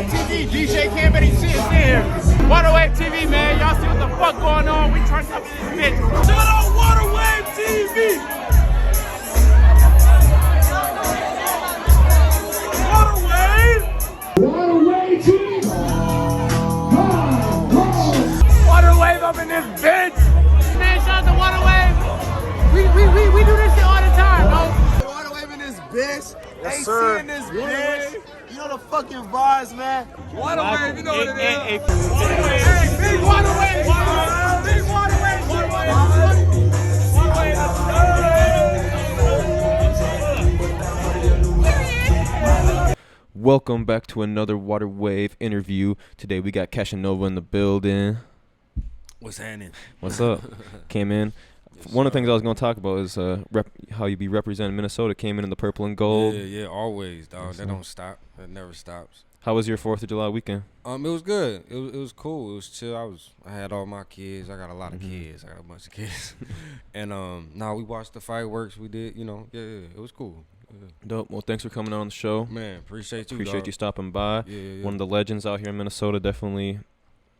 Waterwave TV, DJ Cam and he's sitting here. Waterwave TV, man, y'all see what the fuck going on? We trying to up in this bitch. Shout out Waterwave TV. Waterwave TV. Waterwave up in this bitch. Man, shout out to Waterwave. We do this shit all the time, bro. Waterwave in this bitch. Yes, AC sir. in this bitch. You know the fucking vibes, man. Waterwave, you know what it is. Hey, big Waterwave. Big Waterwave. Welcome back to another Waterwave interview. Today we got Cashinova in the building. What's happening? What's up? Came in. One of the things I was going to talk about is how you be representing Minnesota. Came in the purple and gold. Yeah, always, dog. That don't stop. That never stops. How was your 4th of July weekend? It was good. It was cool. It was chill. I had all my kids. I got a lot of kids. I got a bunch of kids. And we watched the fireworks. We did, yeah, it was cool. Yeah. Dope. Well, thanks for coming on the show. Man, appreciate you. Appreciate dog. you stopping by. Yeah. One of the legends out here in Minnesota, definitely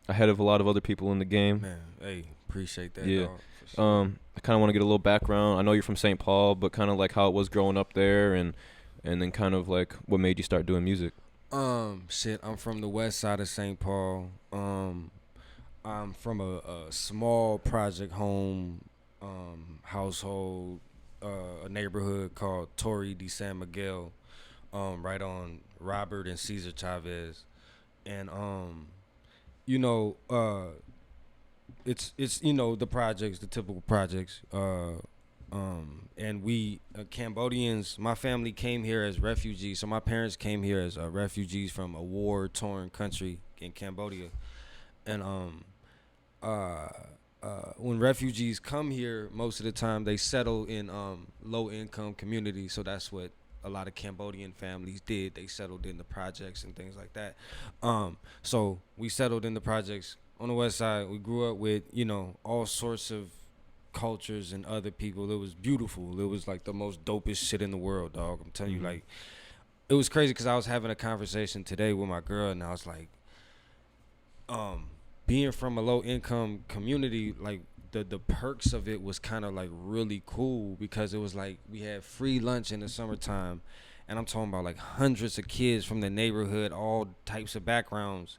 ahead of a lot of other people in the game. Man, hey, appreciate that. Yeah. Dog, for sure. I kind of want to get a little background. I know you're from St. Paul, but kind of like how it was growing up there, and then kind of like what made you start doing music. I'm from the west side of St. Paul. I'm from a small project home household, a neighborhood called Torrey de San Miguel, right on Robert and Cesar Chavez, and it's the projects, the typical projects, and we Cambodians. My family came here as refugees. So my parents came here as refugees from a war-torn country in Cambodia, and when refugees come here, most of the time they settle in low-income communities. So that's what a lot of Cambodian families did. They settled in the projects and things like that. So we settled in the projects on the west side. We grew up with all sorts of cultures and other people. It was beautiful. It was like the most dopest shit in the world, dog. I'm telling you, like, it was crazy because I was having a conversation today with my girl, and I was like, being from a low income community, like the perks of it was kind of like really cool, because it was like we had free lunch in the summertime, and I'm talking about like hundreds of kids from the neighborhood, all types of backgrounds,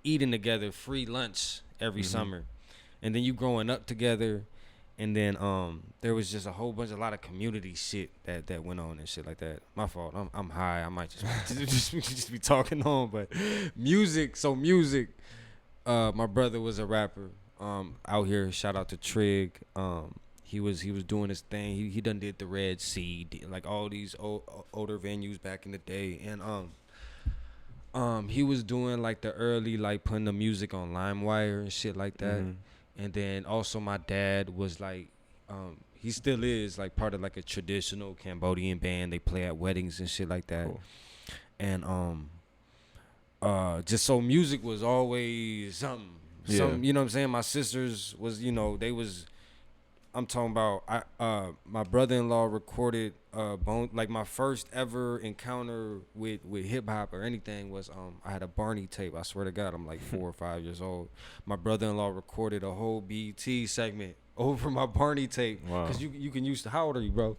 eating together, free lunch every summer, and then you growing up together. And then there was just a lot of community shit that went on and shit like that. My fault. I'm high. I might just be talking on, but music. My brother was a rapper out here. Shout out to Trig. He was doing his thing. He done did the Red Sea, like all these older venues back in the day, and he was doing like the early, like putting the music on LimeWire and shit like that. And then also my dad was like, he still is like part of like a traditional Cambodian band. They play at weddings and shit like that. Cool. And just so music was always something. You know what I'm saying? My sisters was, they was, I'm talking about, my brother-in-law recorded like my first ever encounter with hip hop or anything was I had a Barney tape. I swear to God, I'm like 4 or 5 years old. My brother-in-law recorded a whole BET segment over my Barney tape. Wow. Cause you can use how old are you, bro?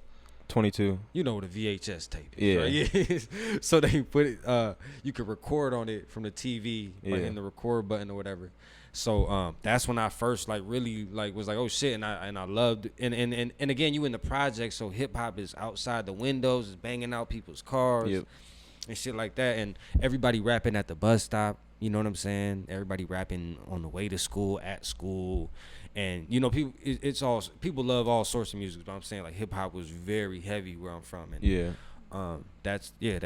22. You know what a VHS tape is, right? Yeah. So they put it, you could record on it from the TV, like in the record button or whatever. So that's when I first like really like was like, oh shit, and I loved and again, you in the project, so hip hop is outside the windows, is banging out people's cars and shit like that, and everybody rapping at the bus stop, you know what I'm saying? Everybody rapping on the way to school, at school, and people people love all sorts of music, but I'm saying like hip hop was very heavy where I'm from, and that's that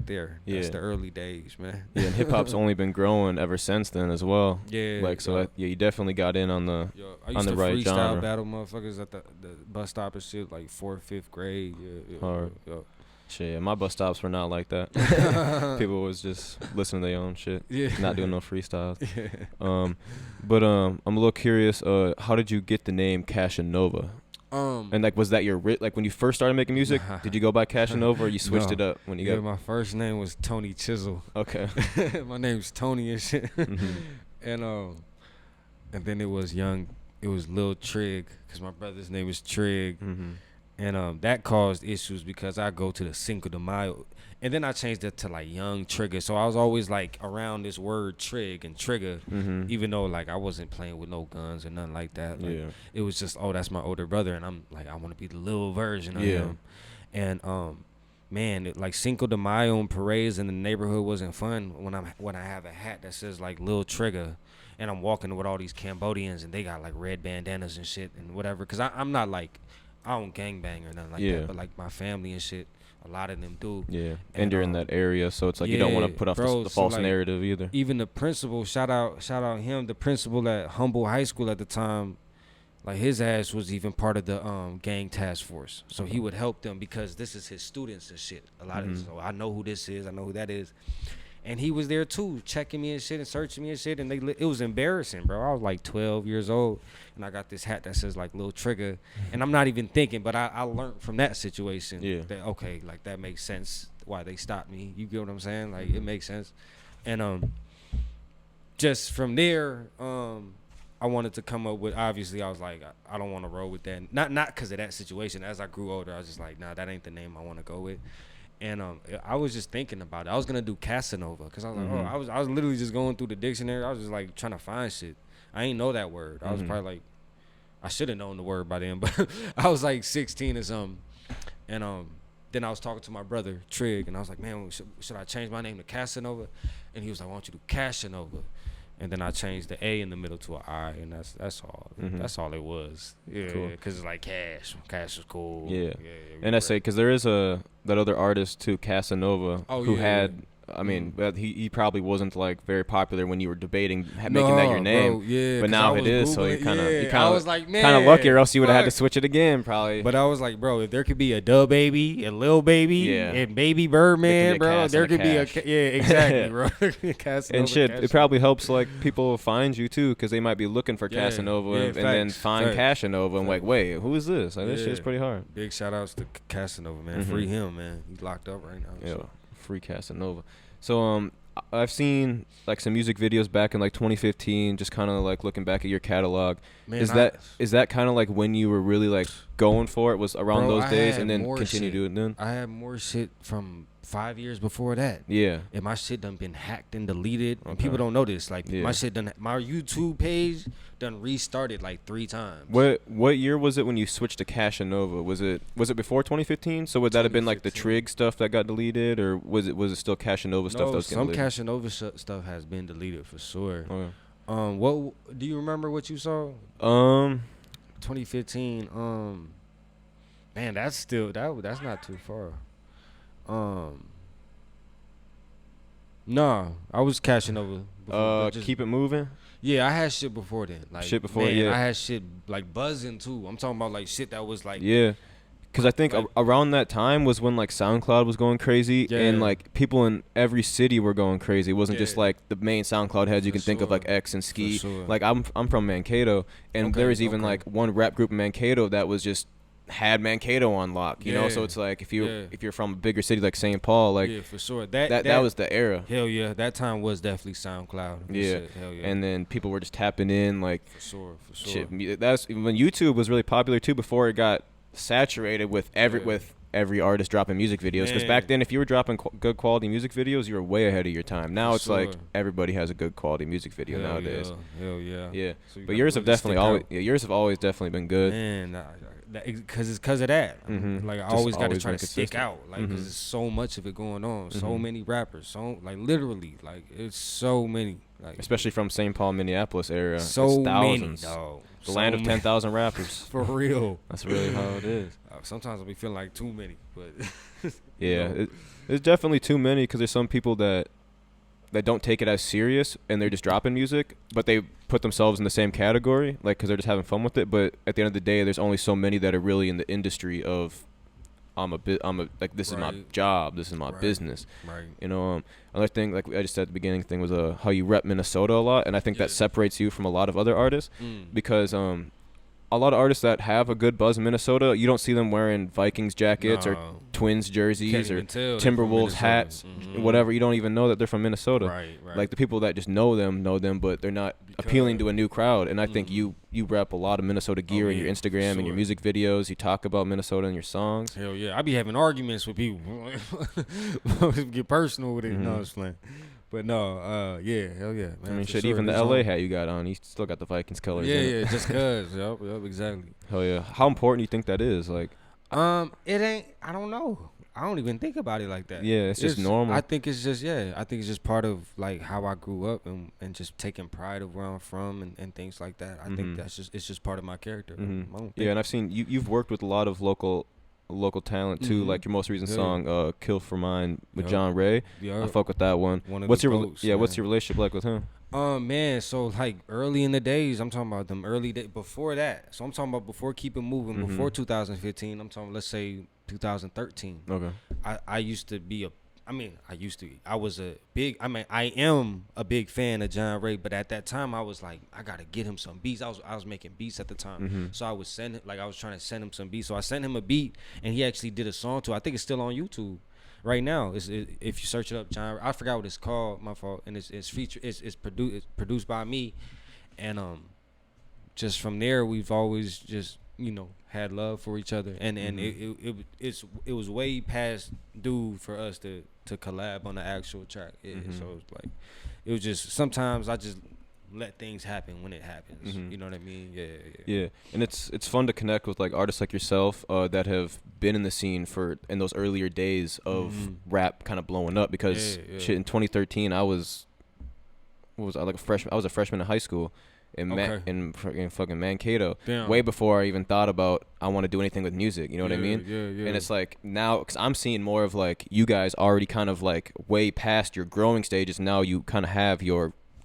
there. That's the early days, man. Yeah, and hip hop's only been growing ever since then as well. Yeah, like so. You definitely got in on the on the right genre. I used to freestyle battle motherfuckers at the bus stop and shit, like 4th, 5th grade. Hard. Shit, yeah, my bus stops were not like that. People was just listening to their own shit, not doing no freestyles. But I'm a little curious. How did you get the name Cashinova? And like, was that your like when you first started making music? Did you go by Cashinova or you switched it up when you got? My first name was Tony Chisel. Okay. My name's Tony and shit. And then it was Lil Trig, because my brother's name is Trig. And that caused issues because I go to the Cinco de Mayo, and then I changed it to like Young Trigger. So I was always like around this word trig and trigger, even though like I wasn't playing with no guns or nothing like that. Like, it was just, oh, that's my older brother, and I'm like, I want to be the little version of him. And man, like Cinco de Mayo and parades in the neighborhood wasn't fun when I have a hat that says like Lil Trigger, and I'm walking with all these Cambodians and they got like red bandanas and shit and whatever. Cause I'm not like, I don't gangbang or nothing like that, but like my family and shit, a lot of them do. Yeah, and you're in that area, so it's like you don't want to put off the false like, narrative either. Even the principal, shout out him, the principal at Humboldt High School at the time, like his ass was even part of the gang task force. So he would help them because this is his students and shit. A lot of so I know who this is, I know who that is. And he was there too, checking me and shit and searching me and shit. And it was embarrassing, bro. I was like 12 years old, and I got this hat that says like Lil Trigger. And I'm not even thinking, but I learned from that situation that, okay, like that makes sense why they stopped me. You get what I'm saying? Like it makes sense. And just from there, I wanted to come up with, obviously I was like, I don't want to roll with that. Not because of that situation. As I grew older, I was just like, nah, that ain't the name I want to go with. And I was just thinking about it. I was gonna do Cashinova because I was like, I was literally just going through the dictionary. I was just like trying to find shit. I ain't know that word. I was probably like, I should have known the word by then, but I was like 16 or something. And then I was talking to my brother Trig, and I was like, man, should I change my name to Cashinova? And he was like, why don't you do Cashinova? And then I changed the A in the middle to an I, and that's all. That's all it was. Yeah, because it's like Cash. Cash is cool. Yeah. And I say, because there is that other artist too, Cashinova, who had. I mean, he probably wasn't like very popular when you were debating making that your name. Bro, but now it is, so you kind of I was like, man, kind of lucky, or else you would have had to switch it again, probably. But I was like, bro, if there could be a Dub Baby, a Lil Baby, and Baby Birdman, bro, there could be exactly, bro. And shit, it probably helps like people find you too, because they might be looking for Cashinova and then find Cashinova and like, wait, who is this? Like, this shit's pretty hard. Big shout outs to Cashinova, man. Free him, man. He's locked up right now. Yeah. Free Cashinova. So I've seen like some music videos back in like 2015, just kind of like looking back at your catalog. Man, is that kind of like when you were really like going for it, was around those days, and then continue doing it then? I had more shit from 5 years before that. Yeah. And my shit done been hacked and deleted. And people don't know this. Like my shit done, my YouTube page done restarted like 3 times. What year was it when you switched to Cashinova? Was it before 2015? So would that have been like the Trig stuff that got deleted, or was it still Cashinova stuff that was getting deleted? Some Cashinova stuff has been deleted for sure. Okay. What do you remember what you saw? 2015. Man, that's still that's not too far. Nah, I was Cashinova before. Keep It Moving? Yeah, I had shit before then. Like shit before, man, I had shit like buzzing too. I'm talking about like shit that was like, because I think around that time was when like SoundCloud was going crazy, and like people in every city were going crazy. It wasn't just like the main SoundCloud heads you can think of, like X and Ski. Like I'm from Mankato, and there was even like one rap group in Mankato that was just had Mankato on lock, you know. So it's like if you're from a bigger city like St. Paul, like for sure that was the era. Hell yeah, that time was definitely SoundCloud. Shit, hell yeah. And then people were just tapping in, like for sure. Shit, that's when YouTube was really popular too, before it got saturated with every artist dropping music videos. Because back then, if you were dropping good quality music videos, you were way ahead of your time. Now it's like everybody has a good quality music video nowadays. Hell yeah. Yeah, so but yours have always definitely been good. Man, because it's because of that. Like I always got to try to stick out, like because there's so much of it going on. So many rappers, so like literally, like it's so many. Like especially from St. Paul, Minneapolis area. So thousands. Many, dog. The land of 10,000 rappers. For real. That's really how it is. Sometimes I'll be feeling like too many, but it's definitely too many, because there's some people that don't take it as serious and they're just dropping music, but they put themselves in the same category, like because they're just having fun with it. But at the end of the day, there's only so many that are really in the industry of this is my job, this is my business. Right. You know, another thing, like I just said at the beginning, thing was how you rep Minnesota a lot, and I think that separates you from a lot of other artists, because a a lot of artists that have a good buzz in Minnesota, you don't see them wearing Vikings jackets or Twins jerseys or Timberwolves hats, whatever. You don't even know that they're from Minnesota. Right. Like the people that just know them, but they're not appealing to a new crowd. And I think you rep a lot of Minnesota gear in your Instagram and your music videos. You talk about Minnesota in your songs. Hell yeah. I be having arguments with people. Get personal with it. No, it's playing. But no, yeah, hell yeah, man. I mean, shit, even the LA hat you got on, you still got the Vikings colors. Yeah, just cause. Yep, exactly. Hell yeah. How important do you think that is? Like, it ain't. I don't know. I don't even think about it like that. Yeah, it's just normal. I think it's just part of like how I grew up and just taking pride of where I'm from and things like that. I think it's just part of my character. Yeah, and I've seen you've worked with a lot of local talent too, like your most recent song, "Kill for Mine" with John Ray. I fuck with that one. What's your relationship like with him? Man, so like early in the days, I'm talking about them early days before that. So I'm talking about before Keep It Moving, before 2015. I'm talking, let's say 2013. Okay. I am a big fan of John Ray, but at that time I was like, I gotta get him some beats. I was making beats at the time, so I was trying to send him some beats. So I sent him a beat, and he actually did a song to it. I think it's still on YouTube right now. If you search it up, John, I forgot what it's called. My fault. And it's produced by me, and just from there we've always just had love for each other, and it was way past due for us to collab on the actual track. So it's like it was just sometimes I just let things happen when it happens. You know what I mean? Yeah. And it's fun to connect with like artists like yourself that have been in the scene in those earlier days of rap kind of blowing up, because shit, in 2013 I was a freshman in high school in fucking Mankato. Damn. Way before I even thought about I want to do anything with music, you know what I mean? Yeah. And it's like now, because I'm seeing more of like you guys already kind of like way past your growing stages. Now you kind of have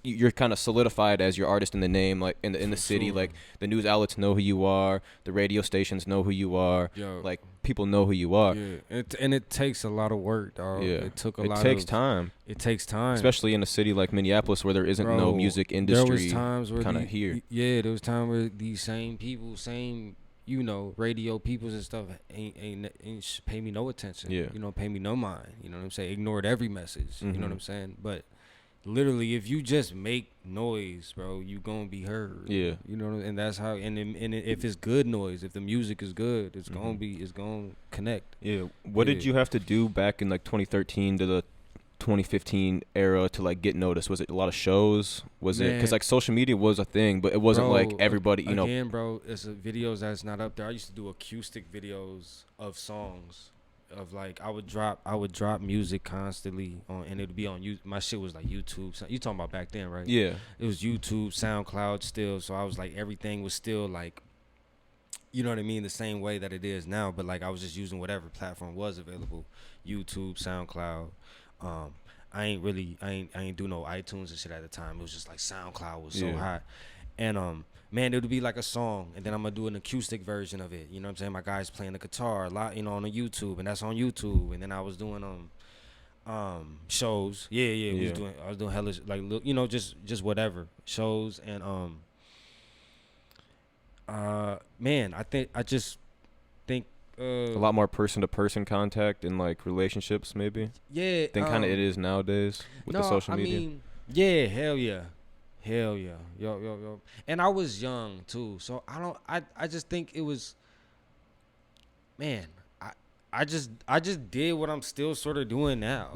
you're kind of solidified as your artist in the name, like in the city. Sure. Like the news outlets know who you are, the radio stations know who you are. Like people know who you are. Yeah, and it takes a lot of work, dog. Yeah, it takes time. It takes time, especially in a city like Minneapolis where there isn't no music industry. There was times where kind of here. Yeah, there was times where these same people, radio peoples and stuff ain't pay me no attention. Yeah, pay me no mind. You know what I'm saying? Ignored every message. You know what I'm saying? But literally, if you just make noise, bro, you gonna be heard. Yeah, and that's how. And if it's good noise, if the music is good, it's gonna connect. Yeah. What did you have to do back in like 2013 to the 2015 era to like get noticed? Was it a lot of shows? Was it because like social media was a thing, but it wasn't like everybody. Again, bro, it's videos that's not up there. I used to do acoustic videos of songs. Of like I would drop music constantly on, and it would be on you. My shit was like YouTube. You talking about back then, right? Yeah. It was YouTube, SoundCloud still. So I was like, everything was still like, you know what I mean, the same way that it is now. But like I was just using whatever platform was available, YouTube, SoundCloud. I ain't do no iTunes and shit at the time. It was just like SoundCloud was so hot, and man, it would be like a song, and then I'm gonna do an acoustic version of it. You know what I'm saying? My guy's playing the guitar a lot, on the YouTube, and that's on YouTube. And then I was doing shows. I was doing hella like just whatever shows, and man, I just think a lot more person to person contact and like relationships maybe. Yeah, than kind of it is nowadays with the social media. I mean, yeah, hell yeah. Hell yeah. Yo. And I was young too. So I just think it was, man, I just did what I'm still sort of doing now.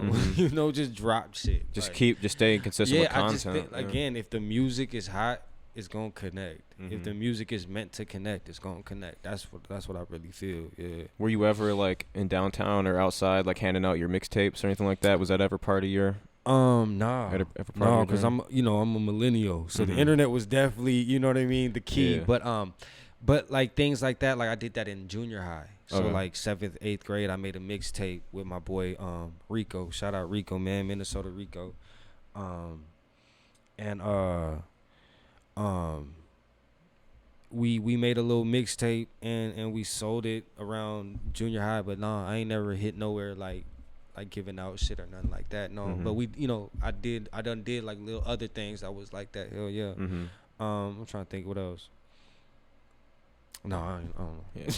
Just drop shit. Just staying consistent with content. I just think, again, if the music is hot, it's gonna connect. If the music is meant to connect, it's gonna connect. That's what I really feel. Yeah. Were you ever like in downtown or outside like handing out your mixtapes or anything like that? Was that ever part of your nah, because I'm a millennial, so the internet was definitely, what I mean, the key. Yeah. But like things like that, like I did that in junior high. So like 7th, 8th grade, I made a mixtape with my boy Rico. Shout out Rico, man, Minnesota Rico. We made a little mixtape and we sold it around junior high. But nah, I ain't never hit nowhere like giving out shit or nothing like that. No, but we, I done did like little other things that was like that. Hell yeah. I'm trying to think what else. No, I don't know. Yeah.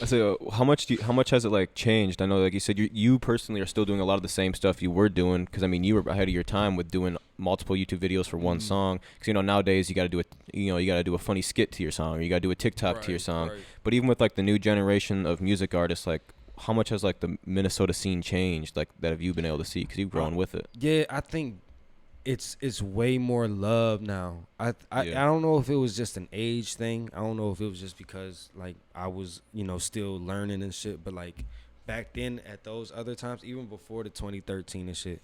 I say, how much has it like changed? I know, like you said, you personally are still doing a lot of the same stuff you were doing, because I mean, you were ahead of your time with doing multiple YouTube videos for one song. Because nowadays you got to do you got to do a funny skit to your song, or you got to do a TikTok to your song. Right. But even with like the new generation of music artists, like how much has like the Minnesota scene changed? Like that have you been able to see? Because you've grown with it. Yeah, I think it's way more love now. I don't know if it was just an age thing. I don't know if it was just because like I was still learning and shit. But like back then at those other times, even before the 2013 and shit,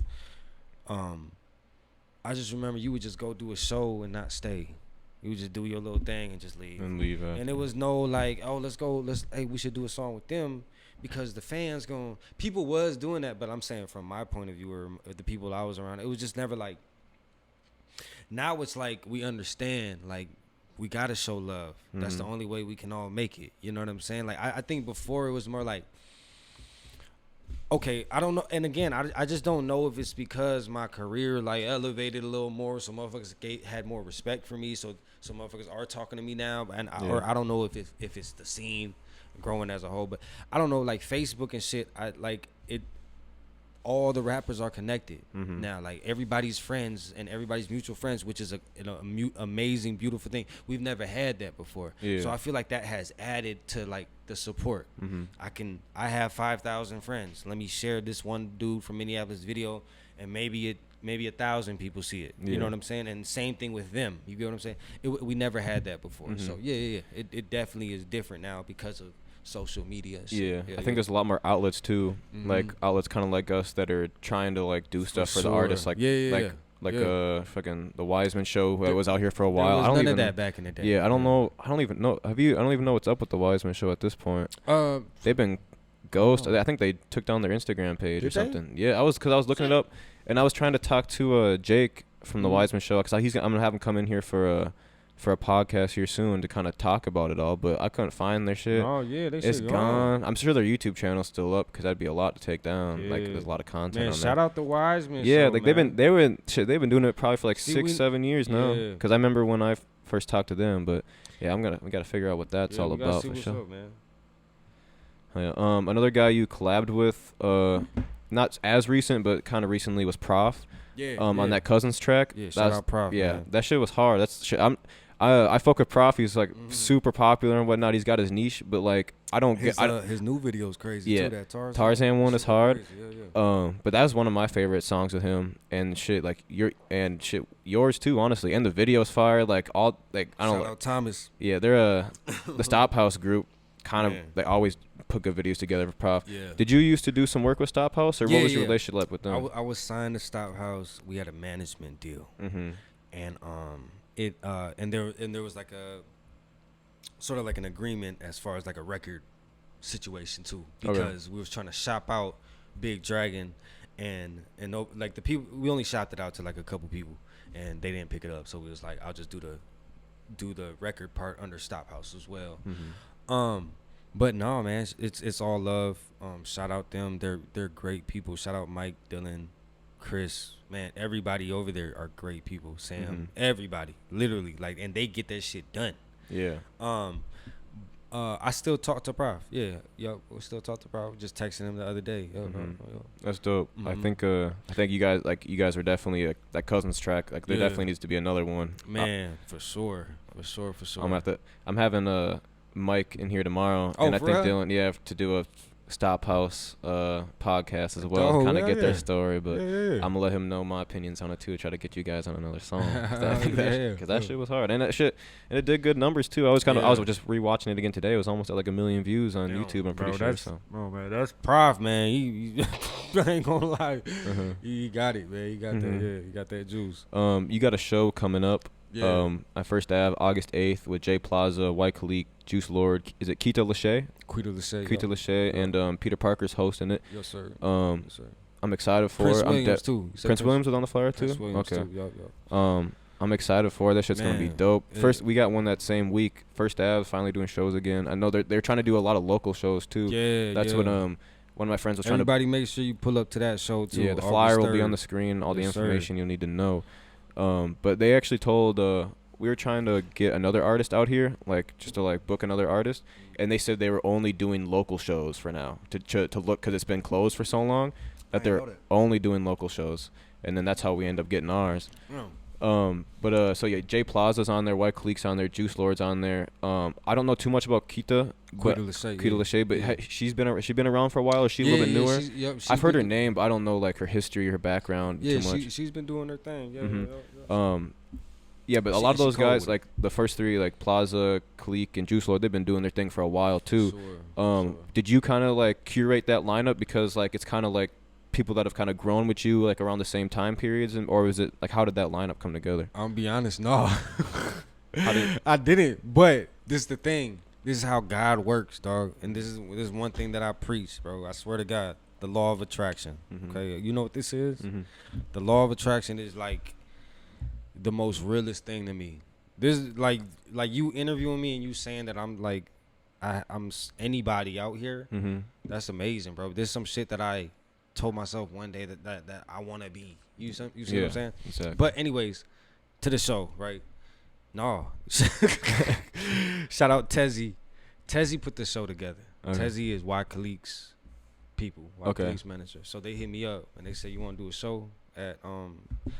I just remember you would just go do a show and not stay. You would just do your little thing and just leave. And it was no like, oh, hey, we should do a song with them. Because the fans people was doing that, but I'm saying from my point of view or the people I was around, it was just never like. Now it's like we understand, like we gotta show love. That's the only way we can all make it. You know what I'm saying? Like I think before it was more like, okay, I don't know. And again, I just don't know if it's because my career like elevated a little more, so motherfuckers had more respect for me, so some motherfuckers are talking to me now, or I don't know if it's the scene growing as a whole, but I don't know, like Facebook and shit, all the rappers are connected now. Like everybody's friends and everybody's mutual friends, which is an amazing, beautiful thing. We've never had that before. Yeah. So I feel like that has added to like the support. I have 5,000 friends. Let me share this one dude from Minneapolis video, and maybe 1,000 people see it. You know what I'm saying? And same thing with them. You get what I'm saying? We never had that before. So yeah. It definitely is different now because of social media and shit. I think there's a lot more outlets too, like outlets kind of like us that are trying to like do stuff for the artists, like fucking the Wiseman show who was out here for a while. I don't none of that back in the day. I don't even know I don't even know what's up with the Wiseman show at this point. They've been ghosted. I think they took down their Instagram page or something. Yeah, I was looking it up, and I was trying to talk to Jake from the Wiseman show, because I'm gonna have him come in here for a podcast here soon to kind of talk about it all, but I couldn't find their shit. Oh yeah, it's gone. I'm sure their YouTube channel's still up, because that'd be a lot to take down. Yeah. Like there's a lot of content on there. Shout out the Wiseman. Yeah, show, like man. they've been doing it probably for like 6-7 years now. Because I remember when I first talked to them, but yeah, we gotta figure out what that's all about for sure. Up, man. Yeah, another guy you collabed with, not as recent but kind of recently, was Prof. On that Cousins track. Yeah, shout out Prof. Yeah, man. that shit was hard. That's shit. I fuck with Prof. He's like super popular and whatnot. He's got his niche, but like I don't get his new video is crazy too. That Tarzan one is hard. But that was one of my favorite songs with him, and shit like yours too, honestly. And the video's fire. Like all like I don't know. Shout out Thomas. Yeah, they're the Stop House group. Kind of they always put good videos together for Prof. Yeah. Did you used to do some work with Stop House, or what was your relationship like with them? I was signed to Stop House. We had a management deal, and there was like a sort of like an agreement as far as like a record situation too, because we was trying to shop out Big Dragon, and like the people, we only shopped it out to like a couple people, and they didn't pick it up, so we was like, I'll just do the record part under Stop House as well. But no, man, it's all love. Shout out them. They're great people. Shout out Mike, Dylan, Chris, man, everybody over there are great people. Sam, everybody, literally, like, and they get that shit done. Yeah. I still talk to Prof. Yeah, we still talk to Prof. Just texting him the other day. Yo. That's dope. I think you guys are definitely that Cousins track. Like there definitely needs to be another one. Man, for sure. I'm having Mike in here tomorrow, and I think Dylan, to do a Stop House podcast as well, kind of get their story, but I'm gonna let him know my opinions on it too, try to get you guys on another song, because that shit was hard, and it did good numbers too. I was just rewatching it again today. It was almost at like 1 million views on YouTube, I'm pretty sure. Bro, man, that's Prof, man. He I ain't gonna lie, he got it, man. He got that, he got that juice. You got a show coming up. My first Ave, August 8th, with Jay Plaza, White Khalik, Juice Lord. Is it Keita Lachey? Keita Lachey, and Peter Parker's hosting it. Yes, sir. Yes, sir. I'm excited for Prince it. Williams too. Prince Williams was on the flyer too? Prince Williams too. I'm excited for it. That shit's gonna be dope. First, we got one that same week. First Ave finally doing shows again. I know they're trying to do a lot of local shows too. That's what one of my friends was trying to. Everybody make sure you pull up to that show too. Yeah, the flyer will be on the screen. All the information you'll need to know. But they actually told we were trying to get another artist out here, like just to like book another artist, and they said they were only doing local shows for now to look, because it's been closed for so long that they're only doing local shows, and then that's how we end up getting ours. So yeah, Jay Plaza's on there, White Clique's on there, Juice Lord's on there. I don't know too much about Quita Lachey, but she's been around for a while. Or is she a little bit newer? I've heard her name, but I don't know like her history, her background too much. She's been doing her thing. Yeah, but a lot of those guys, like the first three, like Plaza, Clique, and Juice Lord, they've been doing their thing for a while too. Sure. Did you kind of like curate that lineup because like it's kind of like people that have kind of grown with you like around the same time periods, or was it like, how did that lineup come together? I'll be honest, no. I didn't, but this is the thing. This is how God works, dog. And this is one thing that I preach, bro. I swear to God, the law of attraction. Okay, you know what this is? The law of attraction is like the most realest thing to me. This is like you interviewing me and you saying that I'm like I'm anybody out here. That's amazing, bro. There's some shit that I told myself one day that I want to be. You see what I'm saying? Exactly. But anyways, to the show, right? No. Shout out Tezzy. Tezzy put the show together. Okay. Tezzy is Y Khalique's people, Khalique's manager. So they hit me up and they said, you want to do a show at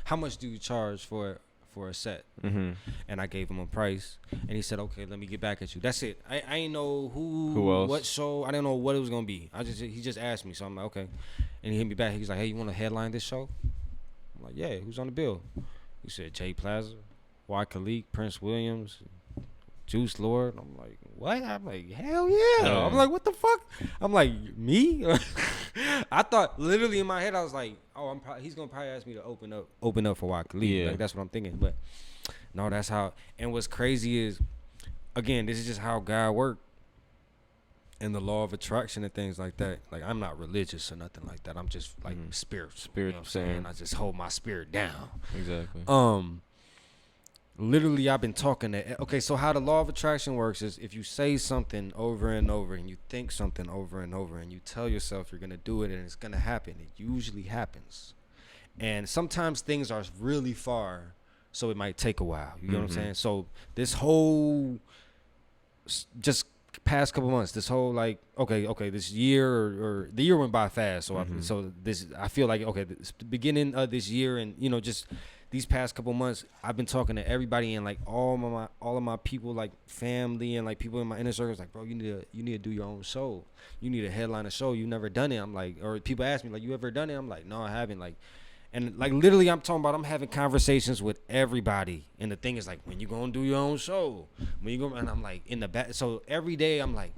how much do you charge for a set? And I gave him a price, and he said, okay, let me get back at you. That's it. I ain't know who else, what show. I didn't know what it was gonna be. He just asked me, so I'm like, okay. And he hit me back. He's like, hey, you want to headline this show? I'm like, yeah. Who's on the bill? He said Jay Plaza, Y Khalique, Prince Williams, Juice Lord. I'm like, what? I'm like, hell yeah. I'm like, what the fuck? I'm like, me? I thought literally in my head I was like, oh, he's gonna probably ask me to open up for Y Khalique. Yeah. Like that's what I'm thinking. But no, that's how. And what's crazy is, again, this is just how God worked, and the law of attraction and things like that. Like I'm not religious or nothing like that. I'm just like spiritual. You know what I'm saying? I just hold my spirit down. Exactly. Literally, I've been talking to. Okay, so how the law of attraction works is if you say something over and over, and you think something over and over, and you tell yourself you're gonna do it and it's gonna happen, it usually happens. And sometimes things are really far, so it might take a while. You know what I'm saying? So this whole just past couple months, this whole like okay, this year or the year went by fast. So I feel like okay, the beginning of this year, and you know just these past couple months, I've been talking to everybody, and like all of my people, like family and like people in my inner circles, like, bro, you need to do your own show. You need to headline a show. You never done it. I'm like, or people ask me like, you ever done it? I'm like, no, I haven't. Like, and like literally, I'm talking about I'm having conversations with everybody, and the thing is like, when you gonna do your own show? When you go? And I'm like in the back. So every day I'm like,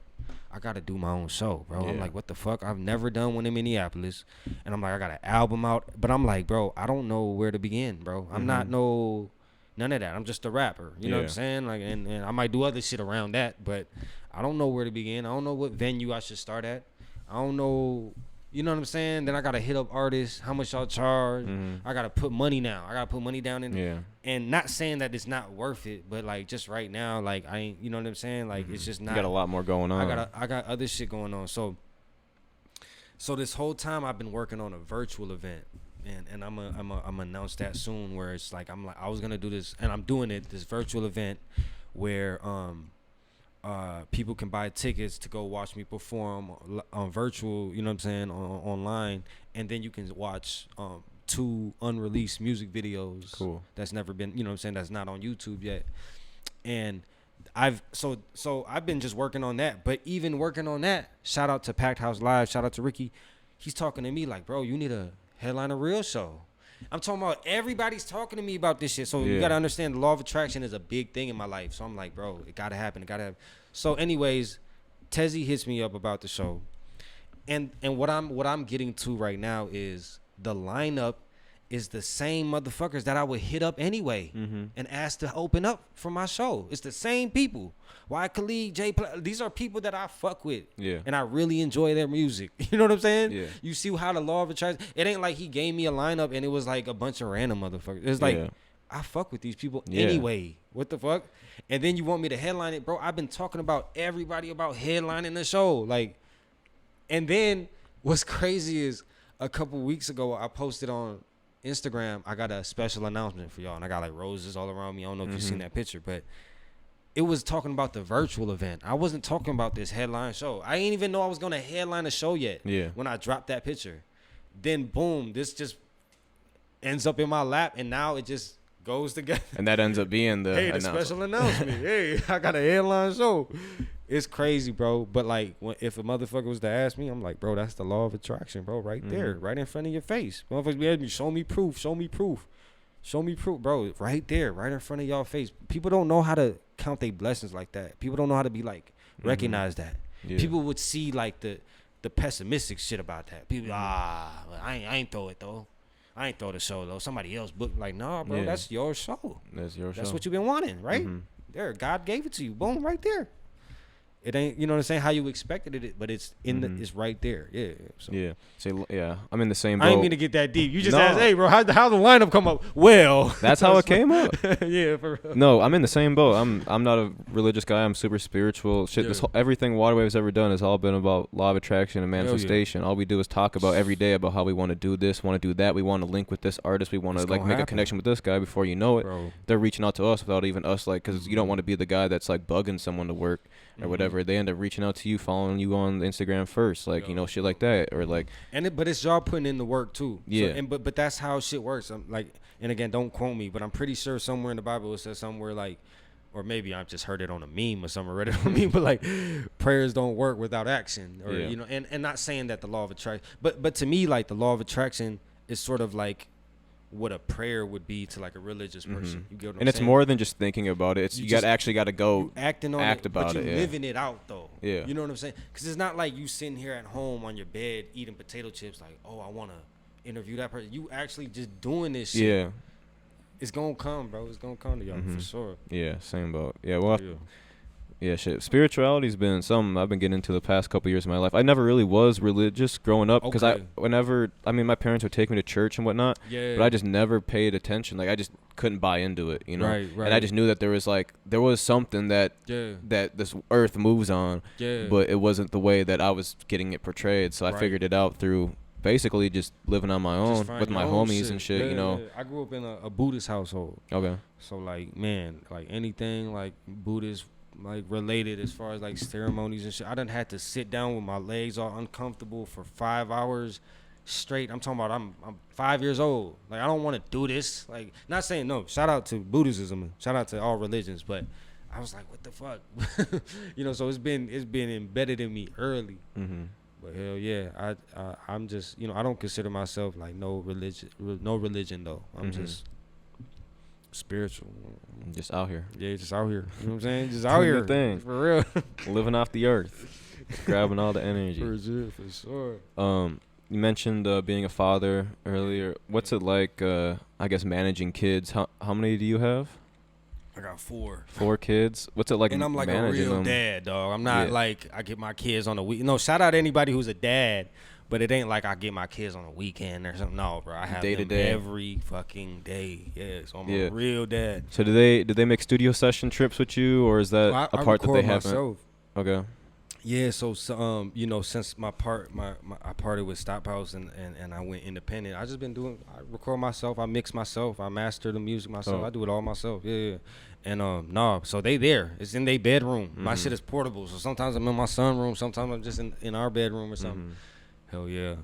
I gotta do my own show, bro. Yeah. I'm like, what the fuck? I've never done one in Minneapolis, and I'm like, I got an album out, but I'm like, bro, I don't know where to begin, bro. I'm not none of that. I'm just a rapper, you know what I'm saying? Like, and I might do other shit around that, but I don't know where to begin. I don't know what venue I should start at. I don't know. You know what I'm saying? Then I gotta hit up artists. How much y'all charge? I gotta put money now. I gotta put money down in. And not saying that it's not worth it, but like just right now, like I ain't. You know what I'm saying? Like it's just not. You got a lot more going on. I got other shit going on. So this whole time I've been working on a virtual event, and I'm announce that soon. Where it's like I was gonna do this, and I'm doing it. This virtual event where people can buy tickets to go watch me perform on virtual, you know what I'm saying, online, and then you can watch 2 unreleased music videos. Cool. That's never been, you know what I'm saying, that's not on YouTube yet. And I've been just working on that. But even working on that, shout out to Packed House Live, shout out to Ricky. He's talking to me like, bro, you need to headline a real show. I'm talking about everybody's talking to me about this shit. So you got to understand the law of attraction is a big thing in my life. So I'm like, bro, it got to happen. It got to happen. So anyways, Tezzy hits me up about the show. And what I'm getting to right now is the lineup is the same motherfuckers that I would hit up anyway and ask to open up for my show. It's the same people. Y Khalique, these are people that I fuck with. Yeah. And I really enjoy their music. You know what I'm saying? Yeah. You see how the law of attraction, it ain't like he gave me a lineup and it was like a bunch of random motherfuckers. It's like, I fuck with these people anyway. What the fuck? And then you want me to headline it, bro? I've been talking about everybody about headlining the show. Like, and then what's crazy is a couple weeks ago I posted on Instagram, I got a special announcement for y'all, and I got like roses all around me. I don't know if you've seen that picture, but it was talking about the virtual event. I wasn't talking about this headline show. I didn't even know I was gonna headline a show yet. Yeah. When I dropped that picture, then boom, this just ends up in my lap, and now it just goes together. And that ends up being the special announcement. Hey, I got a headline show. It's crazy, bro. But like, if a motherfucker was to ask me, I'm like, bro, that's the law of attraction, bro, right there, right in front of your face. Motherfuckers be asking me, show me proof, bro, right there, right in front of y'all face. People don't know how to count their blessings like that. People don't know how to be like recognize that. Yeah. People would see like the pessimistic shit about that. People, I ain't throw it though. I ain't throw the show though. Somebody else booked. Like, nah, bro, that's your show. That's your show. That's what you've been wanting, right? There, God gave it to you. Boom, right there. It ain't, you know what I'm saying, how you expected it, but it's in the, it's right there. Yeah. So. Yeah. Yeah. I'm in the same boat. I didn't mean to get that deep. You just asked, hey, bro, how the lineup come up? Well, that's how it came up. Yeah, for real. No, I'm in the same boat. I'm not a religious guy. I'm super spiritual. Shit, everything Waterwave's ever done has all been about law of attraction and manifestation. All we do is talk about every day about how we want to do this, want to do that. We want to link with this artist. We want to like make a connection with this guy. Before you know it, bro, they're reaching out to us without even us, like, because you don't want to be the guy that's like bugging someone to work or whatever. They end up reaching out to you, following you on Instagram first, like, you know, shit like that, or like. But it's y'all putting in the work too. Yeah. So, but that's how shit works. I'm like, and again, don't quote me, but I'm pretty sure somewhere in the Bible it says somewhere like, or maybe I've just heard it on a meme or somewhere, read it on a meme, but like, prayers don't work without action, or you know, and not saying that the law of attraction, but to me, like, the law of attraction is sort of like what a prayer would be to like a religious person. You get what I'm saying? It's more than just thinking about it. It's you actually got to go acting on act it, about but it. You living it out though. Yeah. You know what I'm saying? Because it's not like you sitting here at home on your bed eating potato chips like, oh, I want to interview that person. You actually just doing this shit. Yeah. It's gonna come, bro. It's gonna come to y'all for sure. Yeah, same boat. Yeah, well, yeah, shit. Spirituality's been something I've been getting into the past couple years of my life. I never really was religious growing up because my parents would take me to church and whatnot. Yeah. But I just never paid attention. Like, I just couldn't buy into it, you know. Right. And I just knew that there was something that this earth moves on. Yeah. But it wasn't the way that I was getting it portrayed. So I figured it out through basically just living on my own with my homies and shit, you know. I grew up in a Buddhist household. Okay. So like, man, like anything like Buddhist like related as far as like ceremonies and shit, I done had to sit down with my legs all uncomfortable for 5 hours straight. I'm talking about I'm 5 years old. Like, I don't want to do this. Like, not saying no. Shout out to Buddhism. Shout out to all religions. But I was like, what the fuck, you know? So it's been embedded in me early. But hell yeah, I'm just, you know, I don't consider myself like no religion though. I'm just spiritual. Just out here. Yeah, just out here. You know what I'm saying? Just out here. Thing. For real. Living off the earth. Grabbing all the energy. For sure. You mentioned being a father earlier. What's it like, I guess, managing kids? How many do you have? I got 4. 4 kids? What's it like managing them? And I'm like a real dad, dog. I'm not like I get my kids on the week. No, shout out to anybody who's a dad. But it ain't like I get my kids on a weekend or something. No, bro. I have them every fucking day. Yeah, so I'm a real dad. So do they make studio session trips with you, or is that a part that they haven't? Myself. Okay. Yeah, so you know, since I parted with Stop House and I went independent, I record myself, I mix myself, I master the music myself, I do it all myself. Yeah. And so they there. It's in their bedroom. My shit is portable. So sometimes I'm in my sunroom, sometimes I'm just in our bedroom or something. Hell yeah.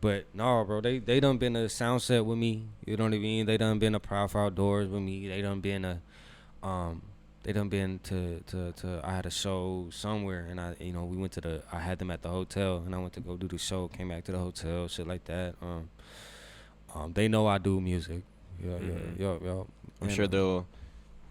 But no, bro, they done been to Soundset with me. You know what I mean? They done been to Proud Outdoors with me. They done been to I had a show somewhere, and we went to I had them at the hotel, and I went to go do the show, came back to the hotel, shit like that. They know I do music. Yeah. I'm sure they'll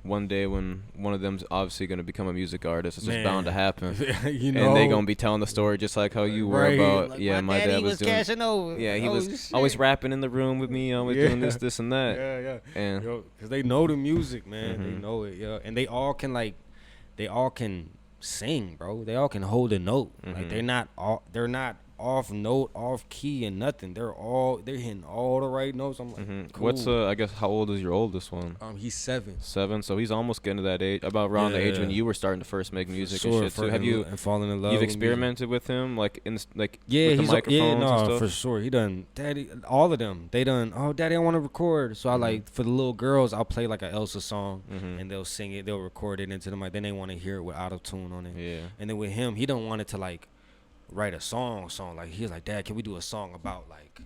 one day when one of them's obviously going to become a music artist, it's just bound to happen. You know, and they going to be telling the story just like how you were about, like, my dad was doing Cashinova. Yeah, he was always rapping in the room with me, always doing this and that. Yeah. And because they know the music, man. They know it, and they all can sing, bro. They all can hold a note. Like they're not off note, off key, and nothing. They're hitting all the right notes. I'm like, cool. What's I guess how old is your oldest one? He's 7. 7, so he's almost getting to that age, about around the age when you were starting to first make music and shit. So have you and falling in love? You've experimented with him, like with he's the microphones and stuff? for sure. He done, Daddy, all of them. They done. Oh, Daddy, I want to record. So I like for the little girls, I'll play like a Elsa song, and they'll sing it. They'll record it into the mic. Then they want to hear it with auto tune on it. Yeah. And then with him, he don't want it to like write a song. Like he's like, Dad, can we do a song about like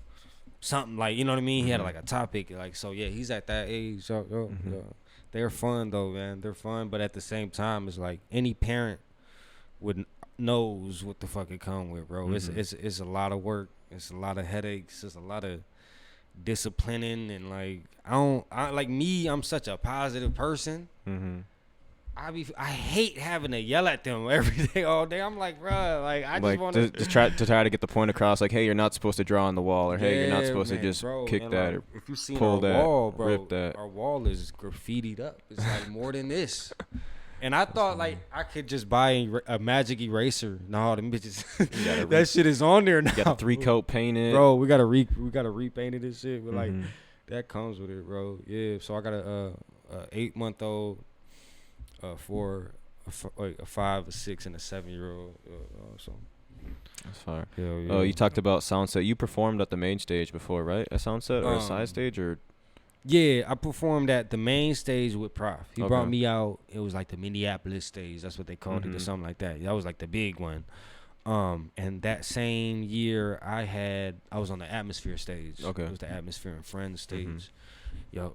something, like, you know what I mean? He had like a topic, like, so yeah, he's at that age. So they're fun though, man. They're fun, but at the same time, it's like any parent knows what the fuck it come with, bro. It's a lot of work. It's a lot of headaches. It's a lot of disciplining, and like I'm such a positive person. I hate having to yell at them every day, all day. I'm like, bro, like I just want to try to get the point across, like, hey, you're not supposed to draw on the wall, or hey, you're not supposed to just kick that, like, or if you see pull that, wall, bro, rip that. Our wall is graffitied up. It's like more than this. And I thought like I could just buy a magic eraser. No, them bitches, that shit is on there now. You got a 3-coat painted, bro. We gotta repaint it and shit, but like that comes with it, bro. Yeah. So I got a 8-month-old. A 5, a 6, and a 7-year-old. So that's fire. Hell yeah. Oh, you talked about Soundset. You performed at the main stage before, right? A Soundset or a side stage, or? Yeah, I performed at the main stage with Prof. He brought me out. It was like the Minneapolis stage. That's what they called it, or something like that. That was like the big one. And that same year, I was on the Atmosphere stage. Okay, it was the Atmosphere and Friends stage. Yo.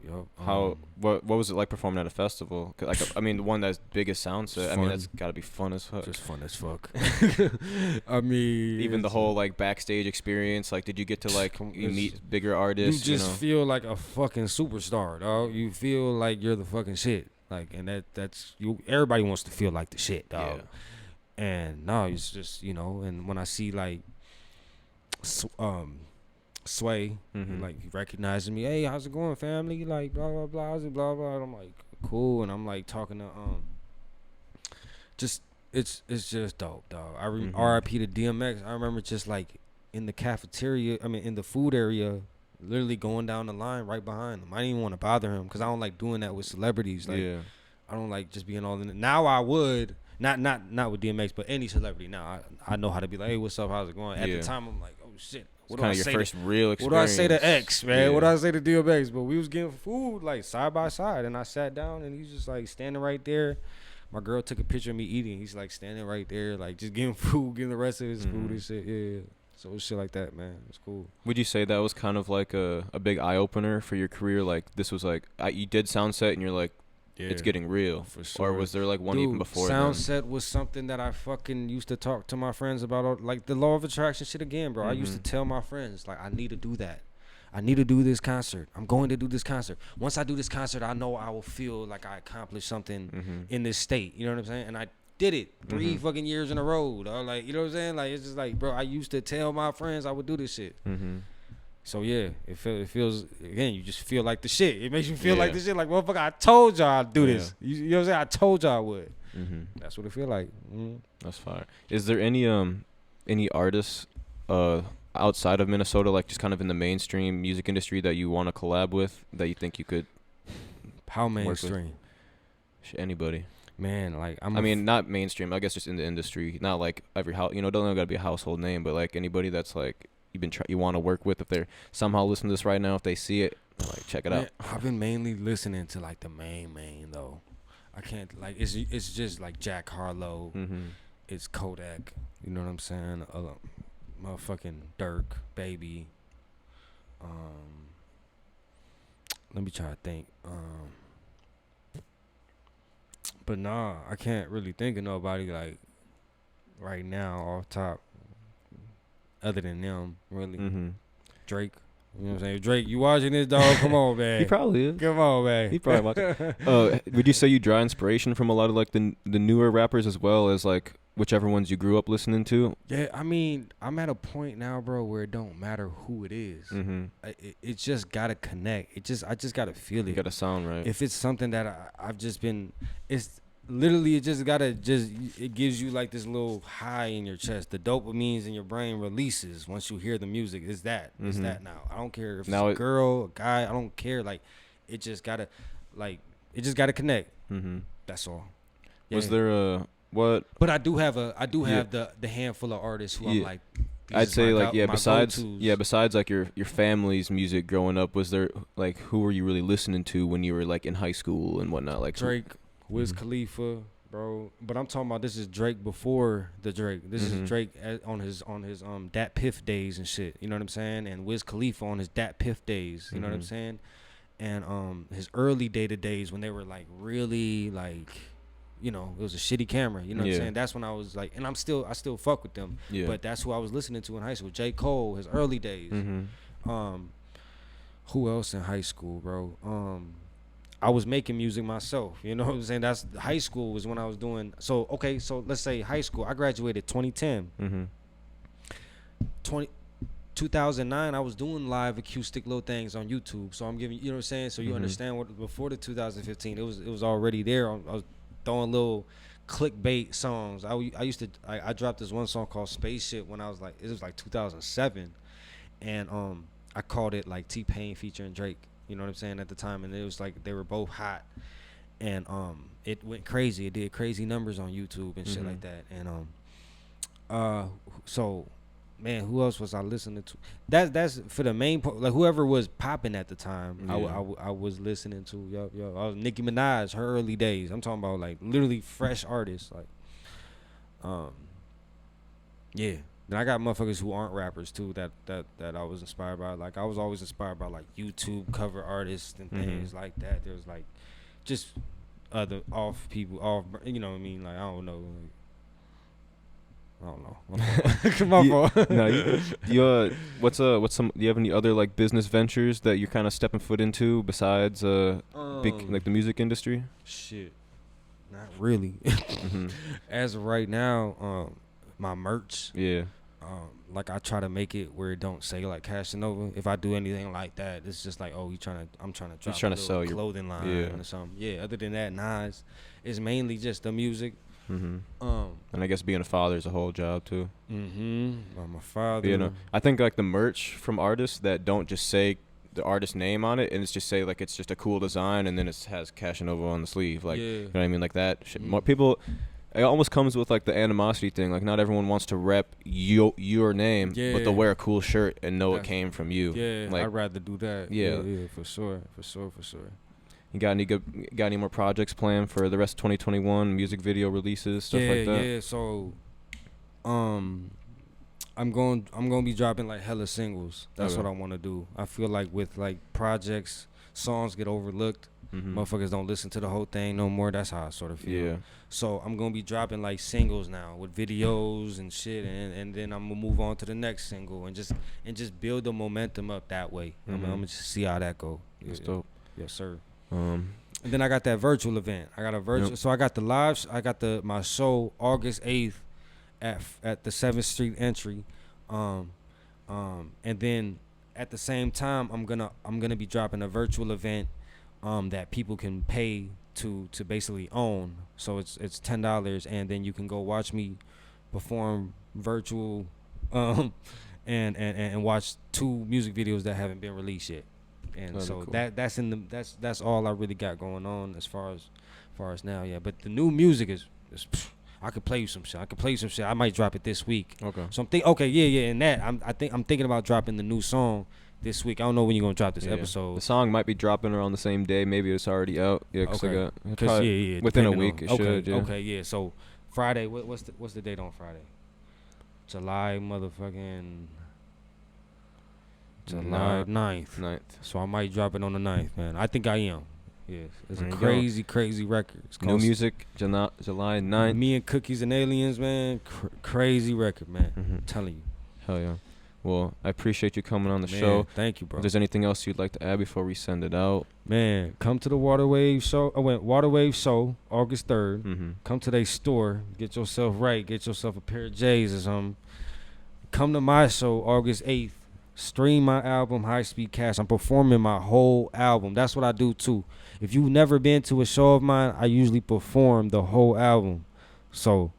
What was it like performing at a festival? Like, I mean, the one that's big as Soundset. I mean, that's gotta be fun as fuck. Just fun as fuck. I mean, even the whole like backstage experience. Like, did you get to like you meet bigger artists? You just feel like a fucking superstar, dog. You feel like you're the fucking shit. Like, and that's you. Everybody wants to feel like the shit, dog. Yeah. And no, it's just, and when I see like Sway, like, he recognizes me. Hey, how's it going, family? Like, blah blah blah, how's it, blah blah. And I'm like, cool. And I'm like talking to just it's just dope, dog. R.I.P. to DMX. I remember just like in the cafeteria, in the food area, literally going down the line right behind him. I didn't even want to bother him because I don't like doing that with celebrities. Like, I don't like just being all in it. Now I would. Not with DMX, but any celebrity. Now I know how to be like, hey, what's up? How's it going? At the time, I'm like, oh shit. What do I say? First real experience. What do I say to X, man? Yeah. What do I say to DMX? But we was getting food like side by side, and I sat down, and he's just like standing right there. My girl took a picture of me eating. He's like standing right there, like just getting food, getting the rest of his food and shit. Yeah. So it was shit like that, man. It's cool. Would you say that was kind of like a big eye opener for your career? Like, this was like you did Soundset, and you're like, it's getting real. For sure. Or was there like one even before? Soundset was something that I fucking used to talk to my friends about, like the law of attraction shit again, bro. I used to tell my friends, like, I need to do that. I need to do this concert. I'm going to do this concert. Once I do this concert, I know I will feel like I accomplished something in this state. You know what I'm saying? And I did it 3 fucking years in a row, dog. Like, you know what I'm saying? Like, it's just like, bro, I used to tell my friends I would do this shit. So yeah, it feels again. You just feel like the shit. It makes you feel like the shit. Like, motherfucker, I told y'all I'd do this. You know what I'm saying? I told y'all I would. That's what it feel like. That's fire. Is there any artists outside of Minnesota, like just kind of in the mainstream music industry, that you want to collab with, that you think you could? How mainstream? Anybody. Man, like not mainstream. I guess just in the industry. Not like every house. Don't gotta be a household name, but like anybody that's like you want to work with, if they're somehow listening to this right now, if they see it, like, check it out. I've been mainly listening to like the main though. I can't, like, it's just like Jack Harlow. It's Kodak. You know what I'm saying? Motherfucking Dirk, Baby. Let me try to think. But nah, I can't really think of nobody like right now off top. Other than them, really. Drake. You know what I'm saying? Drake, you watching this, dog? Come on, man. He probably is. Come on, man. He probably watching. Would you say you draw inspiration from a lot of like the newer rappers, as well as like whichever ones you grew up listening to? Yeah, I mean, I'm at a point now, bro, where it don't matter who it is. It just gotta connect. I just gotta feel it. You gotta sound right. If it's something that I've just been, literally, it just gotta it gives you like this little high in your chest. The dopamines in your brain releases once you hear the music. It's that. It's that now. I don't care if Now it's a girl, a guy. I don't care. Like, it just gotta connect. That's all. Yeah. Was there a what? But I do have the handful of artists who I'm like. I'd say like besides go-tos. besides like your family's music growing up, was there like who were you really listening to when you were like in high school and whatnot? Like Drake, Wiz Khalifa, bro. But I'm talking about this is Drake before the Drake. This is Drake on his Dat Piff days and shit. You know what I'm saying? And Wiz Khalifa on his Dat Piff days. You know what I'm saying? And his early days when they were like really like. You know, it was a shitty camera. You know what I'm saying? That's when I was like, and I still fuck with them. Yeah. But that's who I was listening to in high school. J. Cole, his early days. Who else in high school, bro? I was making music myself. You know what I'm saying? That's high school was when I was doing. So let's say high school. I graduated 2010. 2009, I was doing live acoustic little things on YouTube. So I'm giving you know what I'm saying. So you understand what before the 2015, it was already there. I was throwing little clickbait songs. I dropped this one song called Spaceship when I was like, it was like 2007, and I called it like T-Pain featuring Drake. You know what I'm saying at the time, and it was like they were both hot, and it went crazy. It did crazy numbers on YouTube and shit like that, and so. Man, who else was I listening to? That's for the main part. Like whoever was popping at the time, I was listening to. Yo, I was Nicki Minaj, her early days. I'm talking about like literally fresh artists. Like, yeah. Then I got motherfuckers who aren't rappers too that I was inspired by. Like I was always inspired by like YouTube cover artists and things like that. There was like just other off people, you know what I mean? Like I don't know. I don't know. My fault. No, you what's some? Do you have any other like business ventures that you're kind of stepping foot into besides big like the music industry? Shit, not really. As of right now, my merch. Yeah. Like I try to make it where it don't say like Cashinova. If I do anything like that, it's just like, oh, I'm trying to drop a sell clothing line or something. Yeah. Other than that, Nas is mainly just the music. And I guess being a father is a whole job too. I'm a father. You know, I think like the merch from artists that don't just say the artist name on it and it's just say like it's just a cool design and then it has Cashinova on the sleeve, like you know what I mean, like that shit. More people, it almost comes with like the animosity thing. Like not everyone wants to rep your name, but they'll wear a cool shirt and know it came from you. Yeah, like, I'd rather do that. Yeah, for sure. You got any more projects planned for the rest of 2021? Music video releases, stuff like that. Yeah. So, I'm going to be dropping like hella singles. That's what I want to do. I feel like with like projects, songs get overlooked. Motherfuckers don't listen to the whole thing no more. That's how I sort of feel. Yeah. So I'm gonna be dropping like singles now with videos and shit, and then I'm gonna move on to the next single and just build the momentum up that way. I'm gonna just see how that go. That's dope. Yes, sir. And then I got that virtual event. I got a virtual. So I got the live. I got my show August 8th at the 7th Street entry. And then at the same time, I'm gonna be dropping a virtual event that people can pay to basically own. So it's $10, and then you can go watch me perform virtual and watch 2 music videos that haven't been released yet. And so cool. that's all I really got going on as far as now. Yeah, but the new music is I could play you some shit. I might drop it this week. Okay. So and that I'm thinking about dropping the new song this week. I don't know when you're gonna drop this episode. The song might be dropping around the same day. Maybe it's already out. Yeah, within a week it should. Yeah. Okay, yeah. So Friday. What's the date on Friday? July 9th. So I might drop it on the 9th, man. I think I am. Yeah, it's a crazy record. It's new music, July 9th. Me and Cookies and Aliens, man. Crazy record, man. I'm telling you. Hell yeah. Well, I appreciate you coming on the show. Thank you, bro. If there's anything else you'd like to add before we send it out, man, come to the Waterwave show. Waterwave show, August 3rd. Come to their store. Get yourself right. Get yourself a pair of J's or something. Come to my show, August 8th. Stream my album, High Speed Cash. I'm performing my whole album. That's what I do too. If you've never been to a show of mine, I usually perform the whole album. So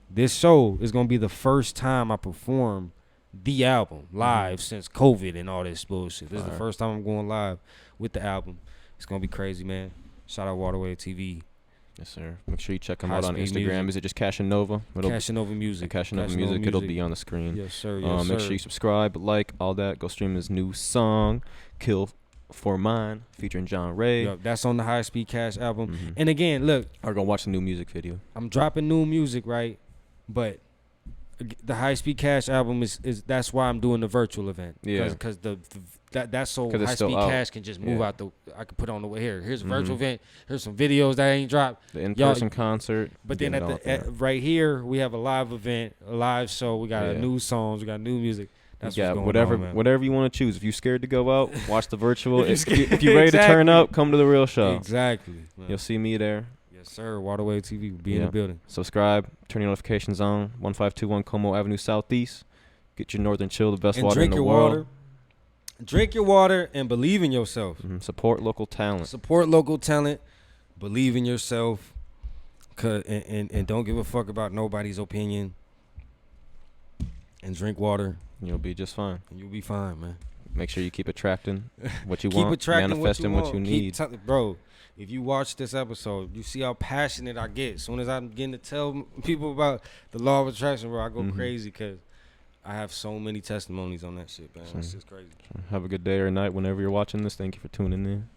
this show is gonna be the first time I perform the album live since COVID and all this bullshit. This is the first time I'm going live with the album. It's gonna be crazy, man. Shout out Waterway TV. Yes, sir. Make sure you check them High out on Speed Instagram. Music. Is it just Cashinova? Cashinova Music. Cashinova Music. It'll be on the screen. Yes, sir. Yes, Make sure you subscribe, like, all that. Go stream his new song, Kill for Mine, featuring John Ray. Yo, that's on the High Speed Cash album. And again, look, Or go watch the new music video. I'm dropping new music, right? But the High Speed Cash album is that's why I'm doing the virtual event. Yeah. Because that's so 'Cause it's High still Speed out. Cash can just move Yeah. out I can put on the way here. Here's a virtual event. Here's some videos that ain't dropped. The in-person concert. But then getting it all there. right here we have a live event, a live show. We got new songs. We got new music. That's yeah, what's going on, man. whatever you want to choose. If you're scared to go out, watch the virtual. If if you're ready to turn up, come to the real show. Exactly. Man. You'll see me there. Yes, sir. Waterway TV will be in the building. Subscribe. Turn your notifications on. 1521 Como Avenue Southeast. Get your Northern Chill, the best And water in drink the your world. water. Drink your water and believe in yourself. Support local talent. Support local talent. Believe in yourself. And don't give a fuck about nobody's opinion. And drink water. You'll be just fine. And you'll be fine, man. Make sure you keep attracting what you Keep want, attracting manifesting what you need. Bro, if you watch this episode, you see how passionate I get. As soon as I'm getting to tell people about the law of attraction, bro, I go crazy because I have so many testimonies on that shit, man. It's just crazy. Have a good day or night whenever you're watching this. Thank you for tuning in.